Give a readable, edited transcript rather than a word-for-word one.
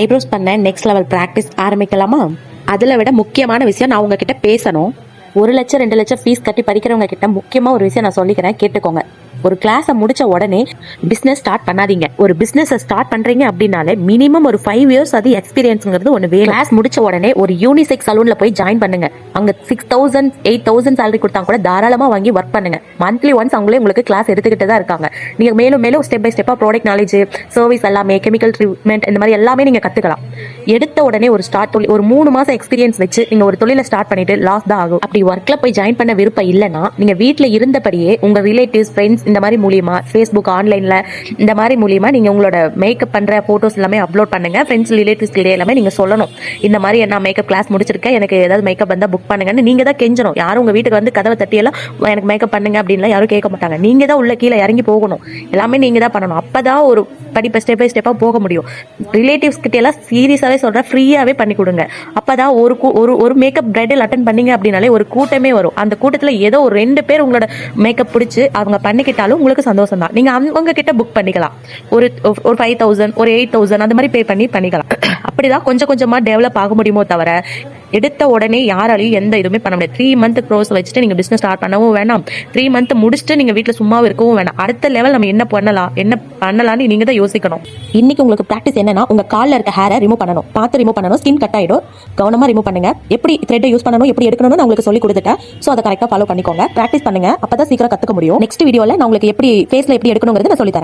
Eyebrows பண்ண next level practice ஆரம்பிக்கலாமா? அதில் விட முக்கியமான விஷயம் நான் உங்ககிட்ட பேசணும். 1 லட்சம் 2 லட்சம் ஃபீஸ் கட்டி படிக்கிறவங்க கிட்ட முக்கியமாக ஒரு விஷயம் நான் சொல்லிக்கிறேன், கேட்டுக்கோங்க. ஒரு கிளாஸை முடிச்ச உடனே பிஸ்னஸ் ஸ்டார்ட் பண்ணாதீங்க. ஒரு பிஸ்னஸ் ஸ்டார்ட் பண்றீங்க அப்படின்னாலே மினிமம் ஒரு 5 years அது எக்ஸ்பீரியன்ஸ்ங்கிறது ஒன்று வேணும். கிளாஸ் முடிச்ச உடனே ஒரு யூனிசெக்ஸ் சலூன்ல போய் ஜாயின் பண்ணுங்க. அங்க 6,000 8,000 சேலரி கொடுத்தா கூட தாராளமா வாங்கி ஒர்க் பண்ணுங்க. மந்த்லி ஒன்ஸ் அவங்களே உங்களுக்கு கிளாஸ் எடுத்துக்கிட்டு தான் இருக்காங்க. நீங்க மேலும் மேலும் ஸ்டெப் பை ஸ்டெப்பா ப்ராடக்ட் நாலேஜ், சர்வீஸ் எல்லாமே, கெமிக்கல் ட்ரீட்மெண்ட், இந்த மாதிரி எல்லாமே நீங்க கத்துக்கலாம். எடுத்த உடனே ஒரு ஸ்டார்ட் தொழில் ஒரு 3 மாசம் எக்ஸ்பீரியன்ஸ் வச்சு நீங்க ஒரு தொழிலை ஸ்டார்ட் பண்ணிட்டு லாஸ் தான் ஆகும். அப்படி ஒர்க்ல போய் ஜாயின் பண்ண விருப்பம் இல்லைன்னா நீங்க வீட்டுல இருந்தபடியே உங்க ரிலேட்டிவ்ஸ், ஃப்ரெண்ட்ஸ் இந்த மாதிரி மூலியமா, ஃபேஸ்புக், ஆன்லைன்ல இந்த மாதிரி மூலியமா நீங்க உங்களோட மேக்கப் பண்ற போட்டோஸ் எல்லாமே அப்லோட் பண்ணுங்க. ஃப்ரெண்ட்ஸ், ரிலேட்டிவ்ஸ் கிட்ட எல்லாமே நீங்க சொல்லணும், இந்த மாதிரி நான் மேக்கப் கிளாஸ் முடிச்சிருக்கேன், எனக்கு ஏதாவது மேக்கப் வந்தா புக் பண்ணுங்கன்னு நீங்க தான் கெஞ்சணும். யாரும் உங்க வீட்டுக்கு வந்து கதவை தட்டியெல்லாம் எனக்கு மேக்கப் பண்ணுங்க அப்படின்லாம் யாரும் கேட்க மாட்டாங்க. நீங்க தான் உள்ள கீழே இறங்கி போகணும். எல்லாமே நீங்க தான் பண்ணணும். அப்பதான் ஒரு படிப்பை ஸ்டெப் பை ஸ்டெப்பா போக முடியும். ரிலேட்டிவ்ஸ் கிட்ட எல்லாம் சீரியஸாவே சொல்றேன், ஃப்ரீயாவே பண்ணி கொடுங்க. அப்பதான் ஒரு மேக்கப் பிரைடல் அட்டன் பண்ணீங்க அப்படின்னாலே ஒரு கூட்டமே வரும். அந்த கூட்டத்துல ஏதோ ஒரு 2 பேர் உங்களோட மேக்கப் பிடிச்சு அவங்க பண்ணிக்கிட்டாலும் உங்களுக்கு சந்தோஷம் தான். நீங்க அவங்க கிட்ட புக் பண்ணிக்கலாம். ஒரு 5,000 ஒரு 8,000 அந்த மாதிரி பே பண்ணிக்கலாம். அப்படிதான் கொஞ்சம் கொஞ்சமா டெவலப் ஆக முடியுமோ தவிர எடுத்த உடனே யாராலையும் எந்த இதுவுமே பண்ண முடியாது. 3 month க்ரோஸ் வச்சுட்டு நீங்க பிசினஸ் ஸ்டார்ட் பண்ணவும் வேணாம். 3 month முடிச்சுட்டு நீங்க வீட்டுல சும்மாவும் இருக்கவும் வேணாம். அடுத்த லெவல் நம்ம என்ன பண்ணலாம்னு நீங்க தான் யோசிக்கணும். இன்னைக்கு உங்களுக்கு பிராக்டிஸ் என்னன்னா, உங்க கால்ல இருக்க ஹேரை ரிமூவ் பண்ணணும். பார்த்து ரிமூவ் பண்ணணும். ஸ்கின் கட் ஆயிடும். கவனமா ரிமூவ் பண்ணுங்க. எப்படி த்ரெட் யூஸ் பண்ணணும், எப்படி எடுக்கணும்னு நான் உங்களுக்கு சொல்லி கொடுத்துட்டேன். சோ அதை கரெக்டா ஃபாலோ பண்ணிக்கோங்க. பிராக்டிஸ் பண்ணுங்க. அப்பதான் சீக்கிரம் கத்துக்க முடியும். நெக்ஸ்ட் வீடியோல நான் உங்களுக்கு எப்படி ஃபேஸ்ல எப்படி எடுக்கணுங்கிறது நான் சொல்லி தரேன்.